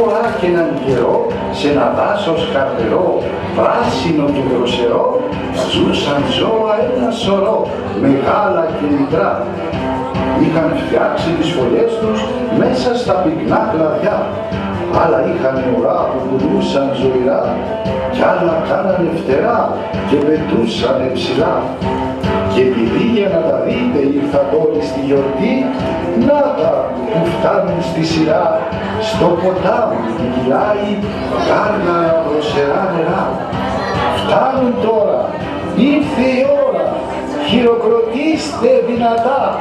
φορά και έναν καιρό σε ένα δάσος καρτερό, πράσινο και δροσερό, ζούσαν ζώα ένα σωρό, μεγάλα και μικρά. Είχαν φτιάξει τις φωλιές τους μέσα στα πυκνά κλαδιά. Άλλα είχαν ουρά που πουλούσαν ζωηρά κι άλλα κάνανε φτερά και πετούσανε ψηλά. Και επειδή για να τα δείτε ήρθαν όλοι στη γιορτή, να τα που φτάνουν στη σειρά, στο ποτάμι κυλάει γάργαρα δροσερά νερά. Φτάνουν τώρα, ήρθε η ώρα, χειροκροτήστε δυνατά.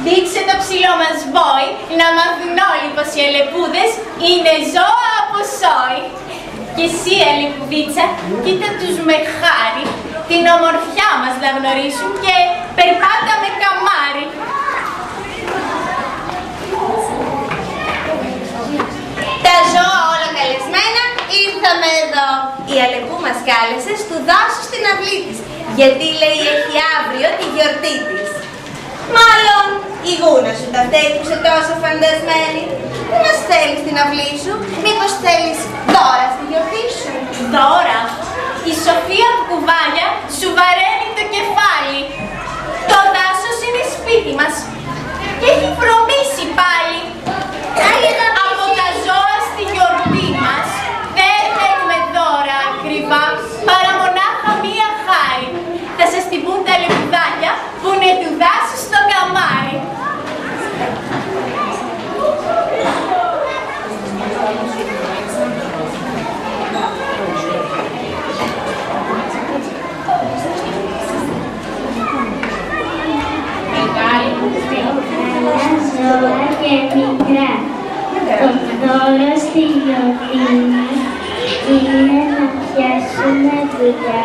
Δείξε το ψηλό μας βόη, να μάθουν όλοι πως οι αλεπούδες είναι ζώα από σόι. Και εσύ αλεπουδίτσα, κοίτα τους με χάρη, την ομορφιά μας να γνωρίσουν και περπάτα με καμάρι. Τα ζώα όλα καλεσμένα, ήρθαμε εδώ. Η αλεπού μας κάλεσε στου δάσους στην αυλή της, γιατί λέει έχει αύριο τη γιορτή της. Μάλλον η γούνα σου τα φταίει που είσαι τόσο φαντασμένη. Πού μας θέλεις την αυλή σου, μήπως θέλεις δώρα στη γιορτή σου? Δώρα? Η Σοφία Κουβάλια σου βαραίνει το κεφάλι. Το δάσος είναι σπίτι μας και έχει βρωμίσει πάλι. Από τα ζώα στη γιορτή μας δεν θέλουμε δώρα ακριβά, παρά μονάχα μία χάρη. Θα σας την πούν τα λεπουδάκια που είναι του δάσου στο καμάρι. Ζώα και μικρά. Το δώρο στη γιορτή μας είναι να πιάσουμε δουλειά,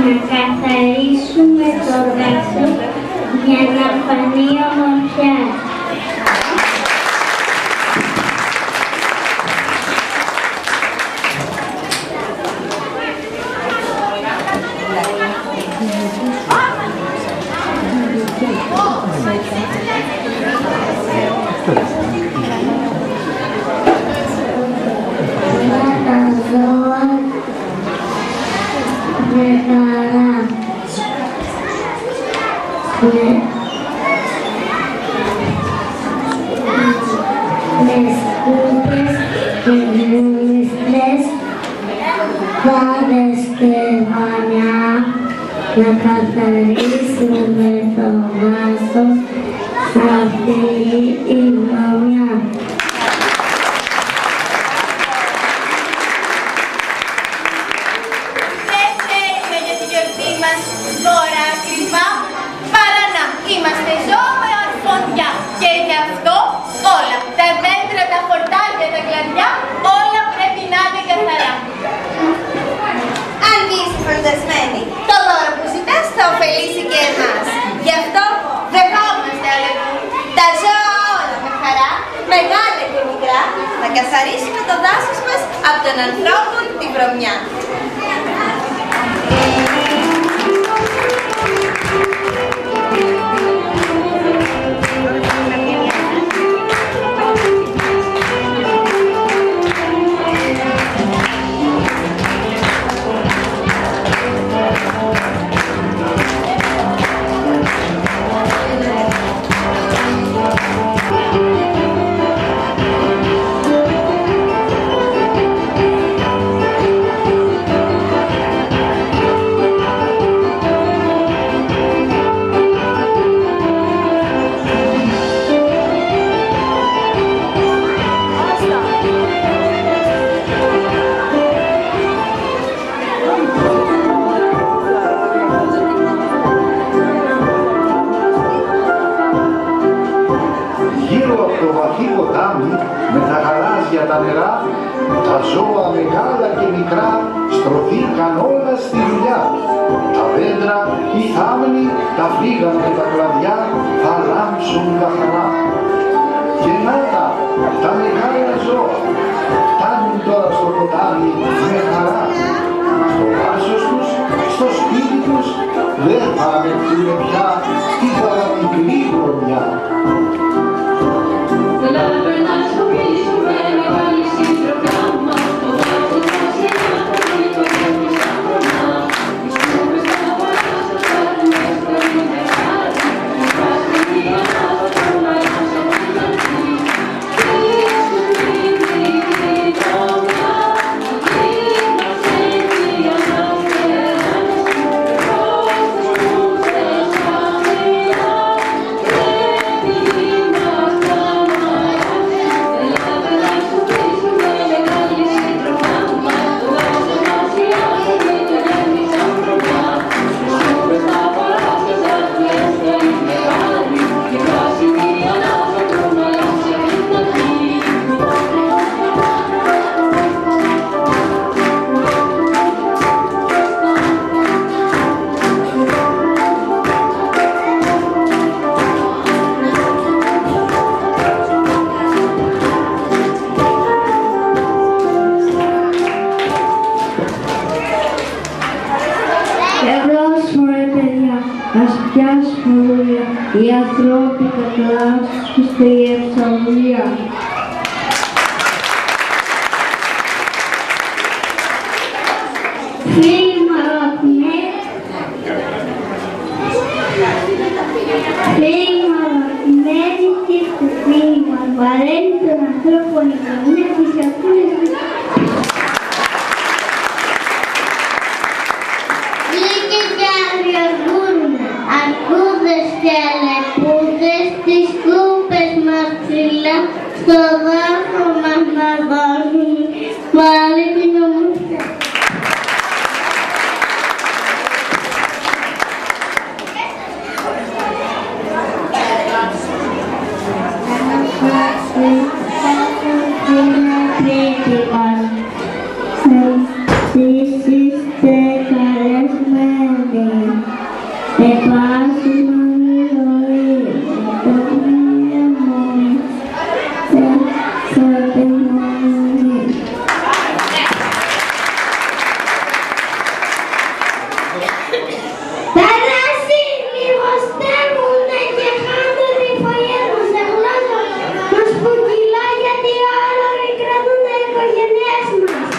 να καθαρίσουμε το δάσος για να φανεί ομορφιά. Με σκούπες και γλύστρες, φάδες και βανιά, να καθαρίσουμε το δάσος, να φύγει η βρωμιά. Δεν θέλουμε για τη γιορτή μας δώρα ακριβά, παρά να είμαστε ζώα με αρφοντιά. Και γι' αυτό όλα, τα δέντρα, τα χορτάρια, τα κλαδιά, όλα πρέπει να είναι καθαρά. Αν είσαι φαντασμένη, το δώρο που ζητάς θα ωφελήσει και εμάς. Γι' αυτό δεχόμαστε αλεπού τα ζώα όλα με χαρά, μεγάλα και μικρά, να καθαρίσουμε το δάσος μας από τον ανθρώπο τη βρωμιά. Με τα γαλάζια τα νερά, τα ζώα μεγάλα και μικρά στρωθήκαν όλα στη δουλειά. Τα δέντρα, οι θάμνοι, τα φύγαν και τα κλαδιά θα λάμψουν καθαρά. Και να τα μεγάλα ζώα φτάνουν τώρα στο ποτάμι με χαρά. Στο δάσος τους, στο σπίτι τους δεν θα ανεχτούν πια την παραμικρή βρωμιά. Thank you. ας πιάσουν οι ανθρώποι τα κλάσεις τους στη Ευσαγγελία. Φίλοι μου αγαπημένοι και στο φίλοι μας βαραίνει των ανθρώπων οι καμνές τις ακούνες τους. Λύκες και αγριογούρνα, αρκούδες και λεπούδες, τις κούπες μας ψηλά, στο δάχο μας να βάζουν πάλι την ομορφιά. Εσείς είστε καλεσμένοι, επάσχημον η ζωή, το πνεύμα σε επιμονή. Τα δάση λιγοστεύουνε και χάνουν οι φωλιές μας σε γλώσσα μας που κυλά γιατί άλλοι κρατούν τα οικογένειές μας.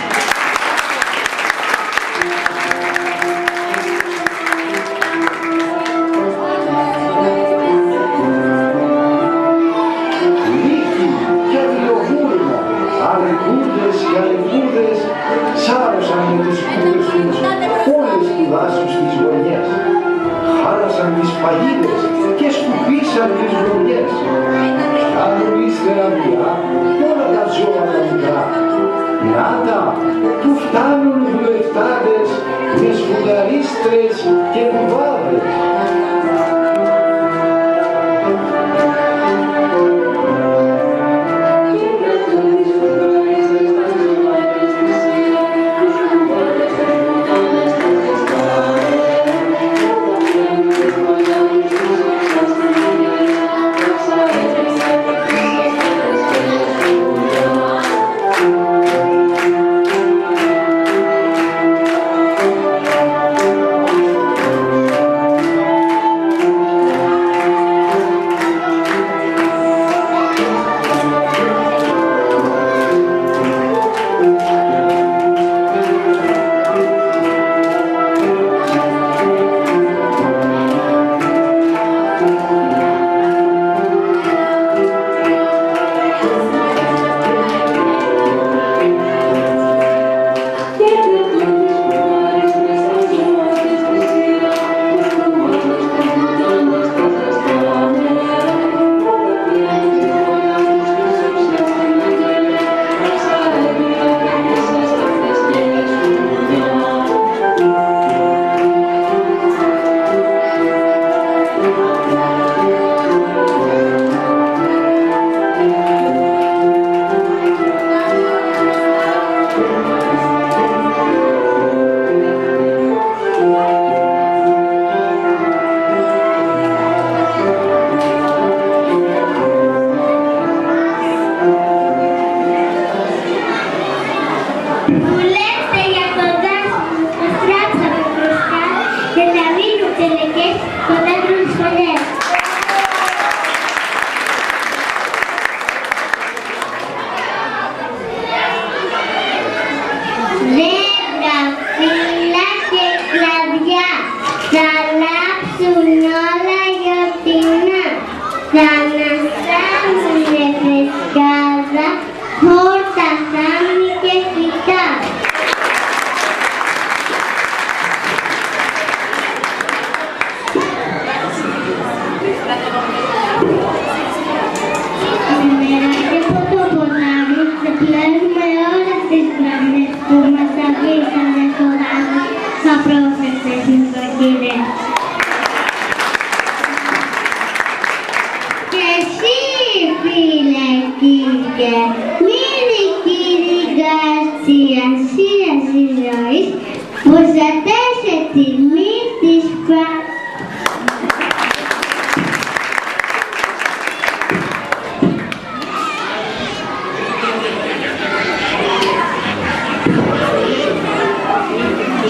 Αρκούδες και αλεπούδες σάρωσαν με τις κούδες τους όλες του δάσους τις γωνιές. Χάλασαν τις παγίδες και σκουπίσαν τις γωνιές. Φτάνουν ύστερα πια όλα τα ζώα τα μικρά. Να τα που φτάνουν οι δουλευτάδες με σφουγγαρίστρες και κουβάδες.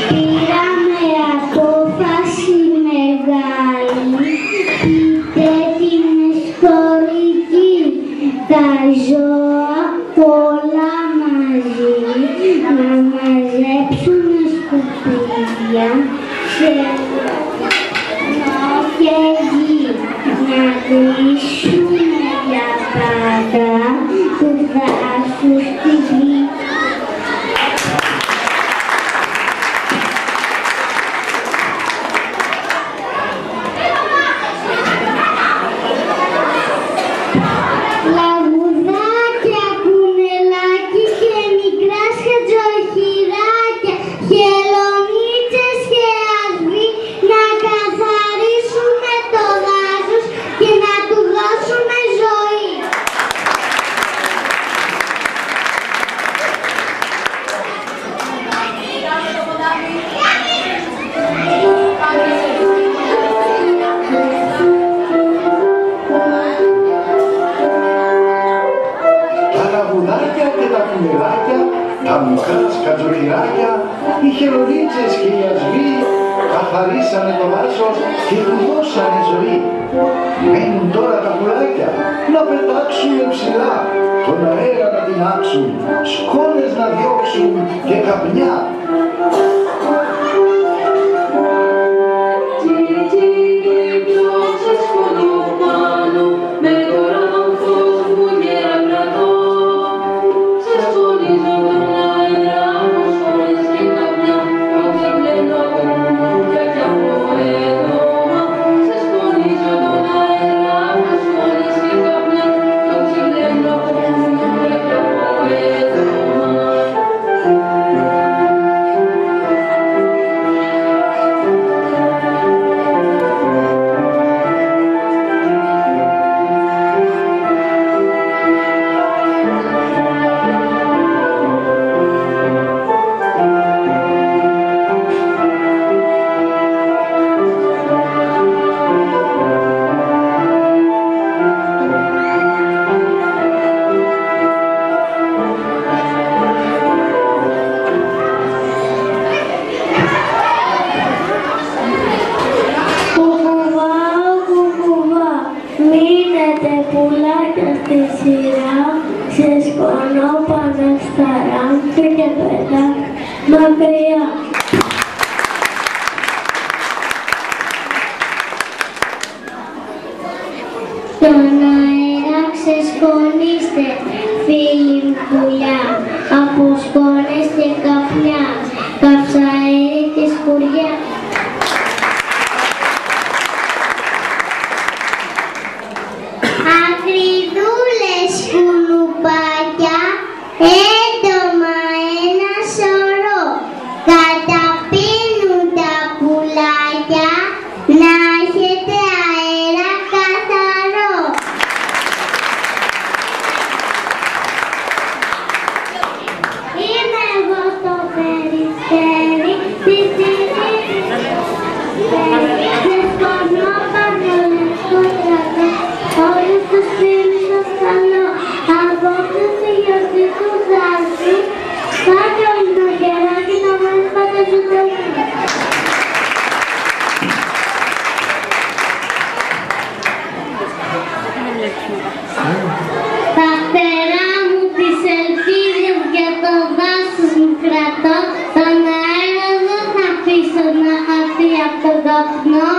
Πήραμε απόφαση μεγάλη. χελονίτσες και οι ασβοί καθαρίσανε το δάσος και του δώσανε ζωή. Μένουν τώρα τα πουλάκια να πετάξουν ψηλά, τον αέρα να τεινάξουν, σκόνες να διώξουν και καπνιά. Στον αέρα ξεσχωνίστε, φίλοι μου πουλιά, από σκόνες και καπνιά, καυσαέρι και σκουριά. Ακριδούλες κουνουπάκια, έντομα ένα σωρό, καταπίνουν τα πουλάκια, να έχετε αέρα καθαρό. Είμαι εγώ στο περιστέρι, της ειρήνης και σκονώ πανολικό τραβέ, όλους τους φίλους σας καλώ, απόψε στη γιορτή του δάσου, κάτω ένα κεράκι να μας παταζουτεύει. Τα φτερά μου, τις ελπίδες μου και το δάσος μου κρατώ, τον αέρα δεν θα αφήσω να χαθεί από τον καπνό.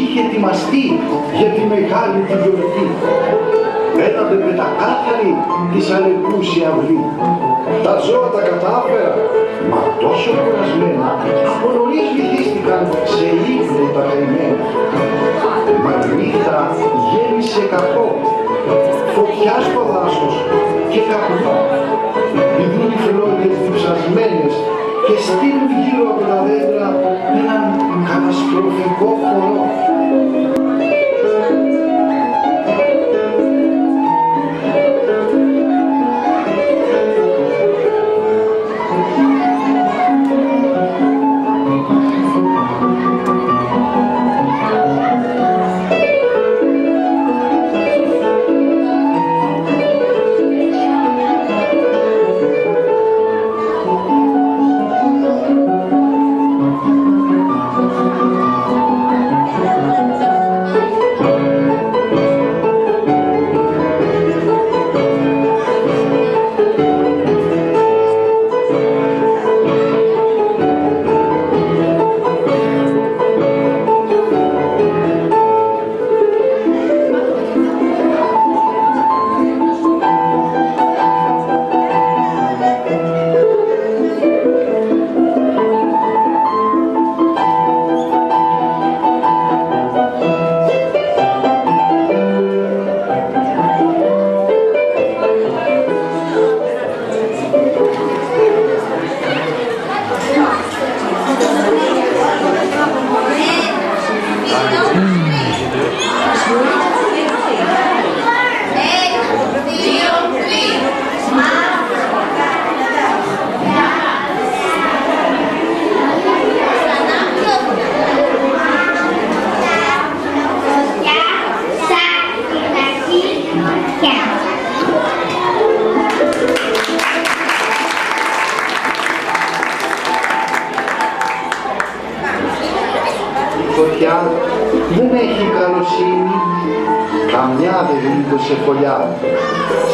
είχε ετοιμαστεί για τη μεγάλη τη γιορτή. Έλαβε πεντακάθαρη της Αλεπούς η αυλή. Τα ζώα τα κατάφερα, μα τόσο κουρασμένα, από νωρίς βυθίστηκαν σε ύπνο τα καημένα. Μα η νύχτα γέμισε κακό, φωτιά στο δάσος και καπνό. Ιδρούν οι φλόγες διψασμένες και στείλουν γύρω από τα δέντρα έναν καταστροφικό χορό. Δεν έχει καλοσύνη, καμιά δεν γλίτωσε φωλιά,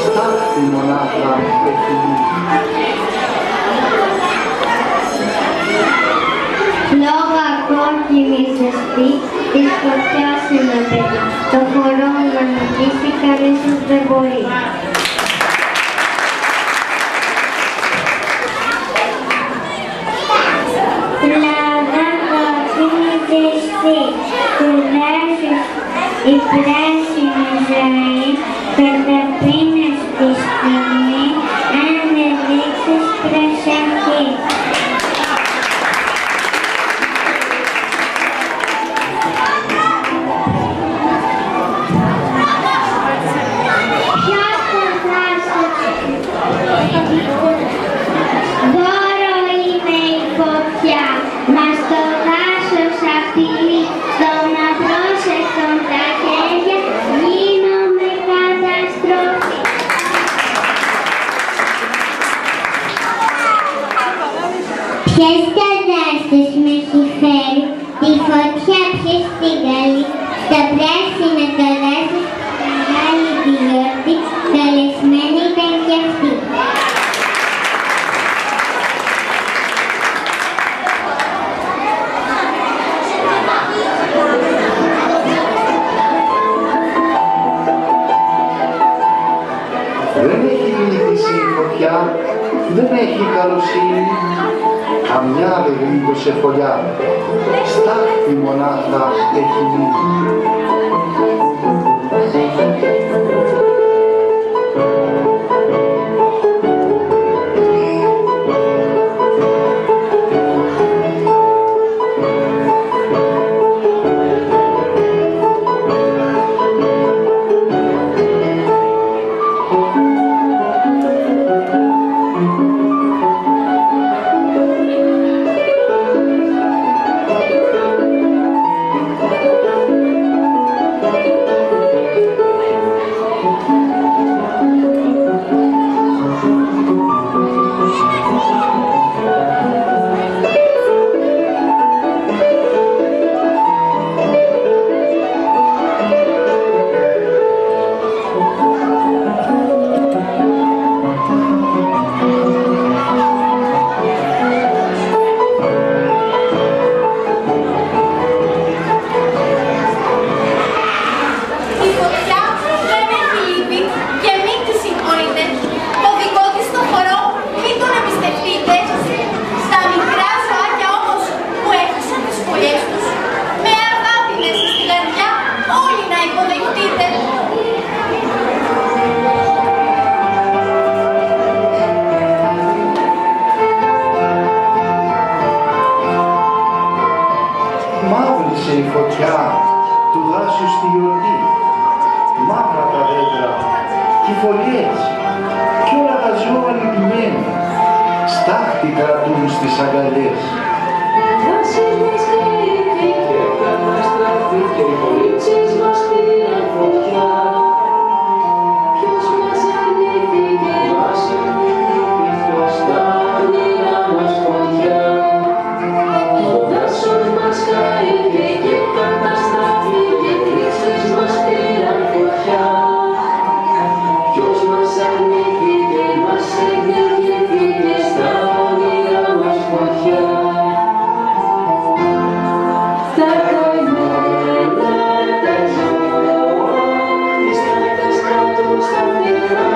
στάχτη μονάχα έχει. Λόγα κόκκινη ζεστή, της φωτιάς είναι παιδί, το χορό να νικήσει κανείς δεν μπορεί. Η πράσινη ζωή καταπίνει στη στιγμή αν δεν δείξεις προσοχή. Ποιος θα δώσει δώρο είναι η φωτιά, μα στο δάσος απειλεί το να πρόσεχον τα χέρια γίνομαι καταστροφή. Ποιες κατάσταση με έχει φέρει, τη φωτιά ποιος την καλεί, στα πράσινα το δάσος, μεγάλη τη γιορτή, καλεσμένη ήταν κι αυτή. Δεν έχει γλύτησει η φωτιά, δεν έχει καλοσύνη, καμιά δεν γλίτωσε φωλιά, στάχτη μονάχα έχει μείνει. να υποδεχτείτε. Μαύρισε η φωτιά του δάσους στη γιορτή, μαύρα τα δέντρα και οι φωλιές κι όλα τα ζώα λυπημένα στάχτη κρατούν στις αγκαλιές. Βασίλης καήκε και καταστράφηκε, οι πολίτσες μας πήραν φωτιά. Ποιος μας αρνήθηκε, ποιος τα όνειρά μας φωτιά. Το δάσος μας καήκε και καταστράφηκε, οι πολίτσες μας πήραν φωτιά. Ποιος μας αρνήθηκε, μας εκδικήθηκε, στα όνειρά μας φωτιά. Τα καημένα τα ζώα, τις κάτας κάτω στα φτερά.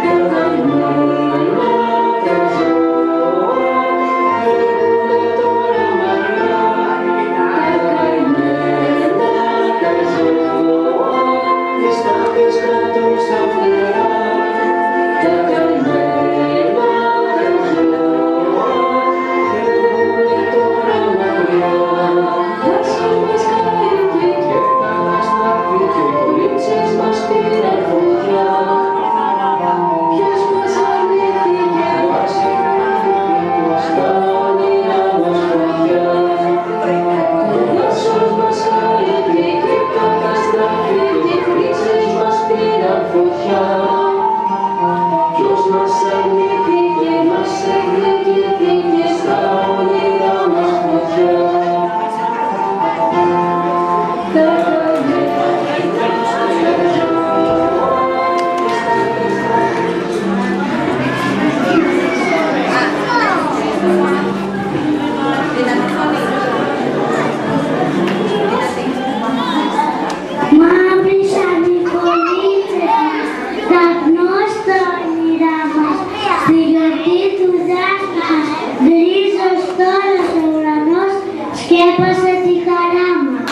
Τα καημένα τα ζώα, φεύγουνε τώρα μακριά. Τα καημένα τα ζώα, τις κάτας κάτω στα φτερά. Τα καημένα τα ζώα, φεύγουνε τώρα μακριά. Δάσος μας καήκε και καταστράφηκε, οι πολίτσες μας πήραν φωτιά. Ποιος μας αρνήθηκε, μας εκδικήθηκε, στα όνειρά μας φωτιά. Το δάσος μας καήκε και καταστράφηκε, οι πολίτσες μας πήραν φωτιά. Ποιος μας αρνήθηκε, μας εκδικήθηκε, στα όνειρά μας φωτιά. Μαύρισαν οι πολίτσες μας, τα γνώστα όνειρά μας, στη γιορτή του δάσους μας, γκρίζος τώρα ο ουρανός, σκέπασε τη χαρά μας.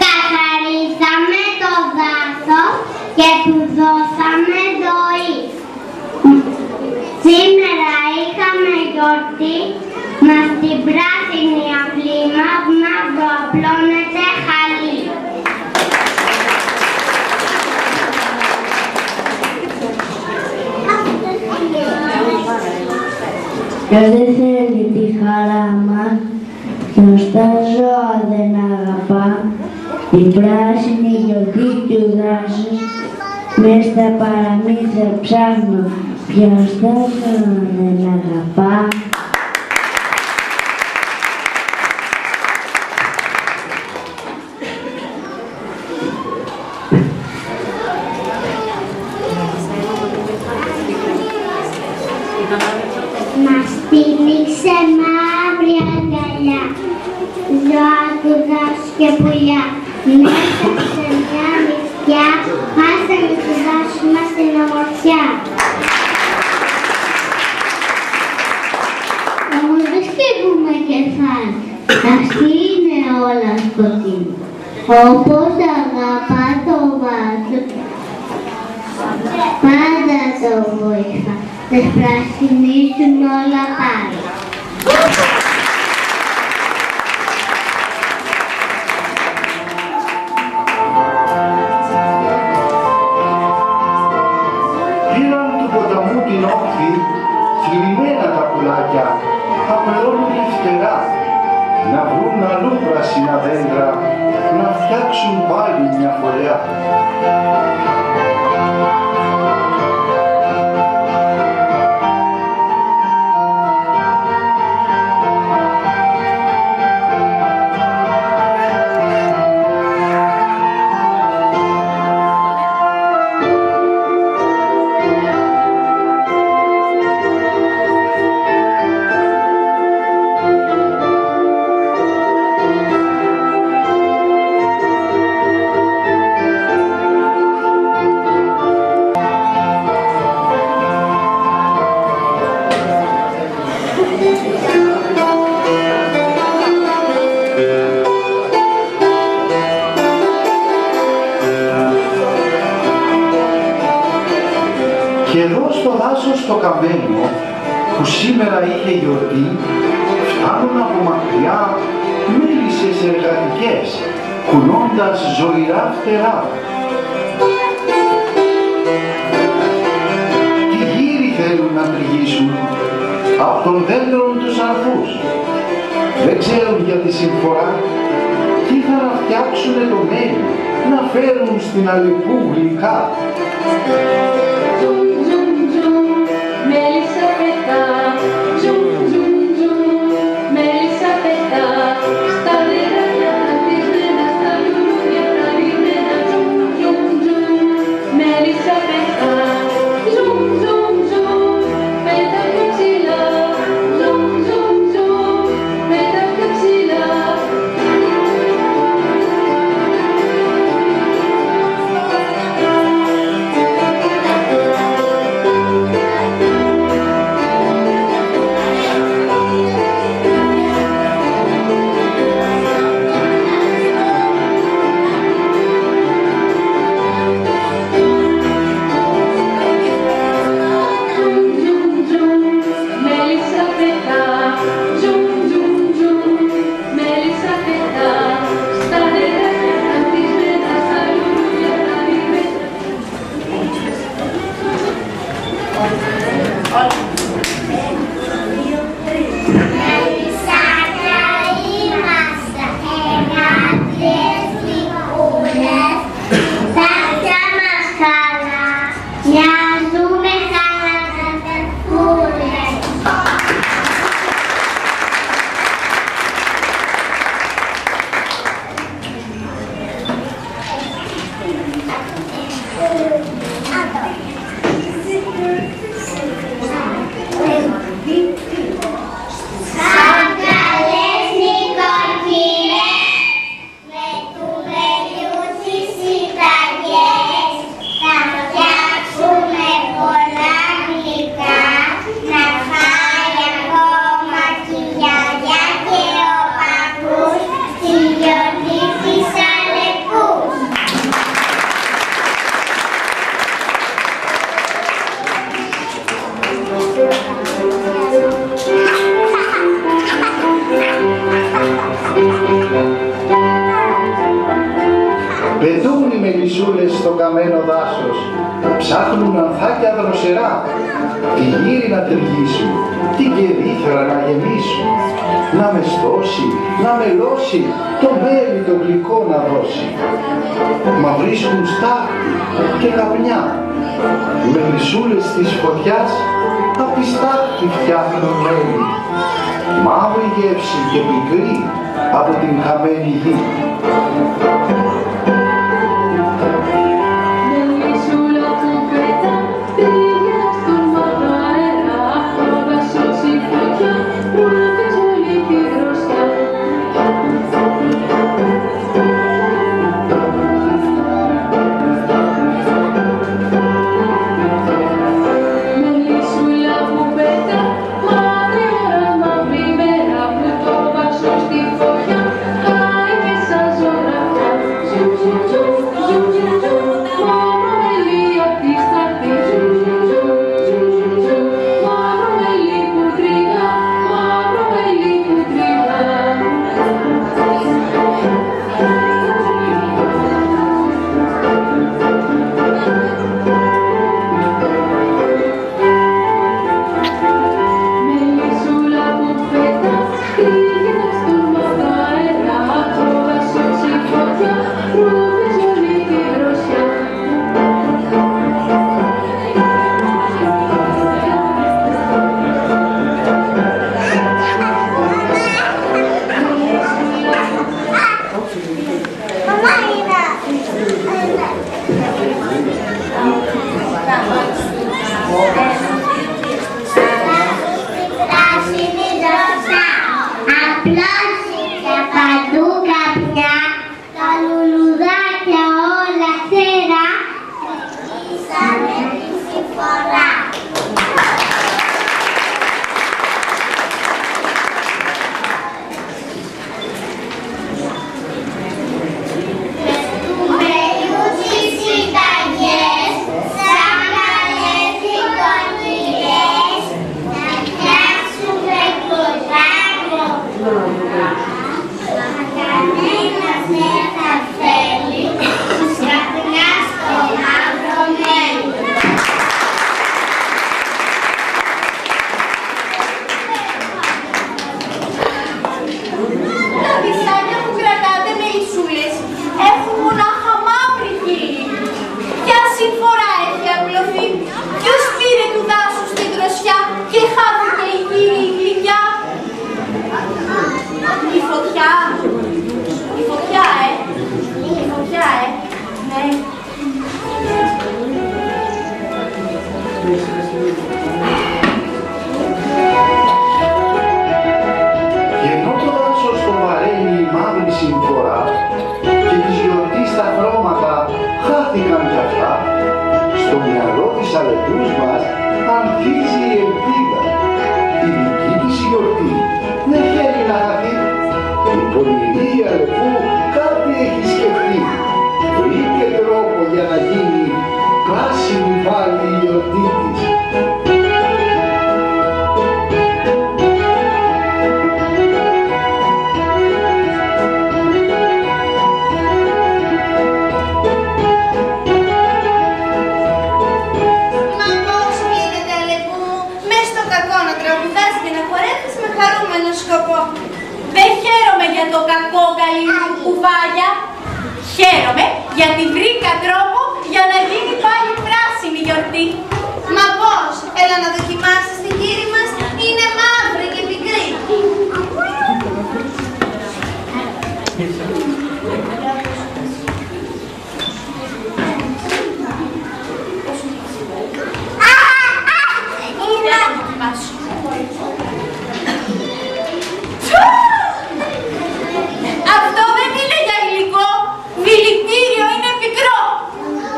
Καθαρίσαμε το δάσος και του δώσαμε ζωή. Σήμερα είχαμε γιορτή, μα στην πράσινη αυλή μαύρο απλώνεται χαλί. Ποιος δεν θέλει τη χαρά μας, ποιος τα ζώα δεν αγαπά, την πράσινη γιορτή του δάσους, μες στα παραμύθια ψάχνω, ποιος τα ζώα δεν αγαπά. Μας τυλίξε μαύρη αγκαλιά, ζώα του δάσους και πουλιά. Μέσα σε μια νυχτιά, χάσαμε του δάσους μας την ομορφιά. Όμως δεν σκύβουμε κεφάλι, αυτή είναι όλα σκοτεινή. Όπως αγαπά το βάσος, πάντα το βοηθά, θα πρασινίσουν όλα πάλι. Πήραν του ποταμού την όχθη, θλιμμένα τα πουλάκια, απλώνουν φτερά, να βρουν αλλού πράσινα δέντρα, να φτιάξουν πάλι μια φωλιά. Και εδώ στο δάσος το καμένο, που σήμερα είχε γιορτή, φτάνουν από μακριά μέλισσες εργατικές, κουνώντας ζωηρά φτερά. Τι γύρι θέλουν να τριγύσουν από των δέντρων τους αρθούς. Δεν ξέρουν για τη συμφορά, τι θα να φτιάξουνε το μέλι, να φέρουν στην Αλεπού γλυκά. Μέλισσα πετά, ζουμ ζουμ ζουμ, μέλισσα πετά, στα δέντρα της βρένας, στα λουλούδια τα λιμένα, ζουμ ζουμ ζουμ, μέλισσα πετά, ζουμ ζουμ ζουμ, πέτα πιο ψηλά, ζουμ ζουμ ζουμ, πέτα πιο ψηλά. Πετούν οι μελισσούλες στο καμένο δάσος, ψάχνουν ανθάκια δροσερά, τη γύρι να τριγύσουν, την κερήθρα να γεμίσουν, να μεστώσει, να μελώσει, το μέλι το γλυκό να δώσει. Μα βρίσκουν στάχτη και καπνιά, οι μελισσούλες της φωτιάς απ' τη στάχτη φτιάχνουν μέλι, μαύρη γεύση και πικρή από την χαμένη γη. Σαν καλές Και ενώ το δάσος το βαραίνει η μαύρη συμφορά και της γιορτής τα χρώματα χάθηκαν κι αυτά, στο μυαλό της Αλεπούς μας ανθίζει η ελπίδα. Η δική της γιορτή δεν θέλει να χαθεί. Η πονηρή Αλεπού κάτι έχει σκεφτεί. Βρήκε τρόπο για να γίνει πράσινη πάλι η γιορτή της. Δεν χαίρομαι για το κακό, καλή μου κουβάλια. Χαίρομαι γιατί βρήκα τρόπο για να γίνει πάλι πράσινη γιορτή. Μα πώς, έλα να δοκιμάσεις τη γύρι μας, είναι μαύρη και πικρή. Για να δοκιμάσω. Αυτό δεν είναι για γλυκό, δηλητήριο, είναι πικρό.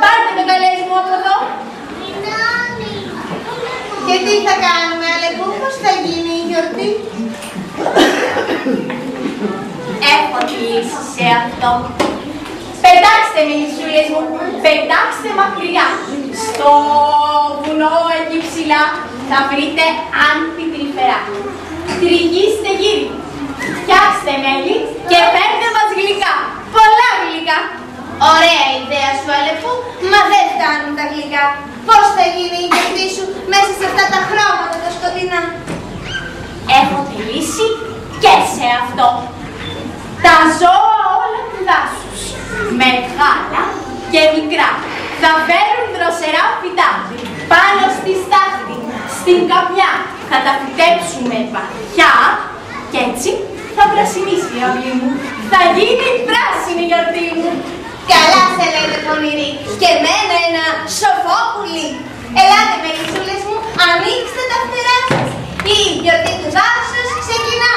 Πάρτε με καλές μου από εδώ. Και τι θα κάνουμε, Αλεπού, πώς θα γίνει η γιορτή? Έχω τη λύση σε αυτό. Πετάξτε με, νησούλες μου, πετάξτε μακριά. Στο βουνό εκεί ψηλά θα βρείτε αμφιτρυφερά. Τριγίστε γύρι. Φτιάξτε μέλι και φέρτε μας γλυκά. Πολλά γλυκά. Ωραία ιδέα σου, Αλεπού, μα δεν φτάνουν τα γλυκά. Πώς θα γίνει η γιορτή σου μέσα σε αυτά τα χρώματα τα σκοτεινά? Έχω τη λύση και σε αυτό. Τα ζώα όλα του δάσους, μεγάλα και μικρά, θα φέρουν δροσερά φυτά πάνω στη στάχτη, στην καπιά. Θα τα φυτέψουμε βαθιά και έτσι θα πρασινίσει η αυλή μου. Θα γίνει πράσινη η γιορτή μου. Καλά σε λέτε, πονηρή, και εμένα ένα σοφό πουλί. Ελάτε, μελισσούλες μου, ανοίξτε τα φτερά σας. Η γιορτή του δάσους ξεκινά.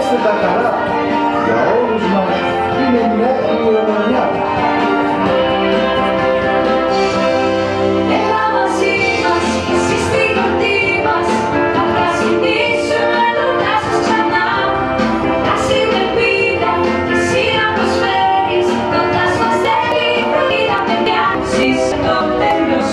Δέστε τα καλά, για όλους μας είναι μια κληρονομιά. Έλα μαζί μας, εσύ στη γιορτή μας, να πρασινίσουμε το δάσος ξανά. Πράσι με πίτα, εσύ να προσφέρεις, το δάσος δεν είναι παιδιά. Ζήσε το τέλος,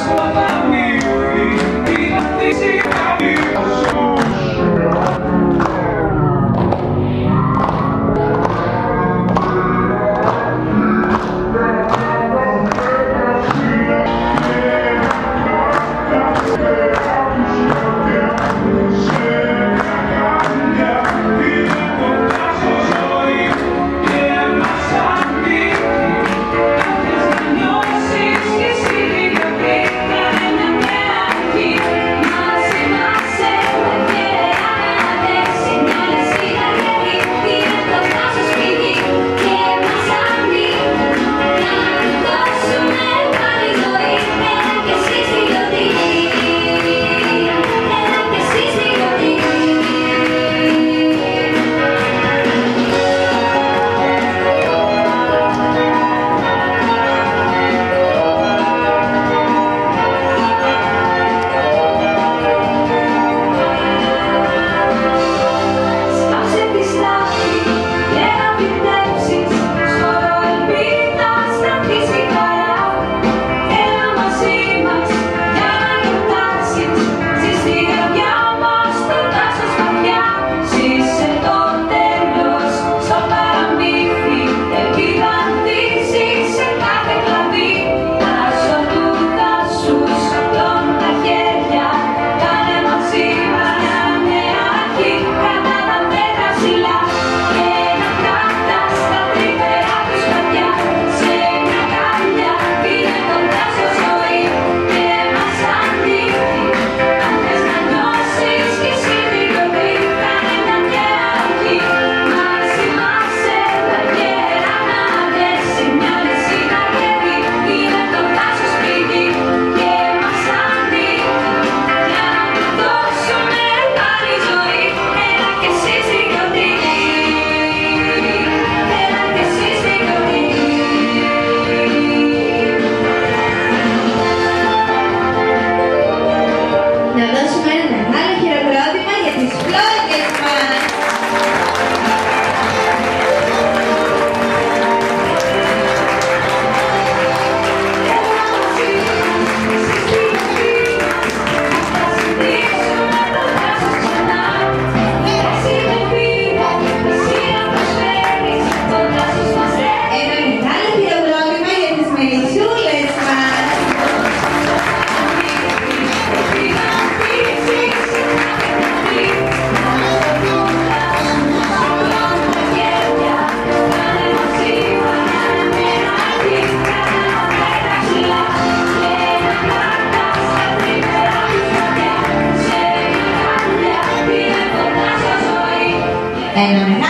Ένα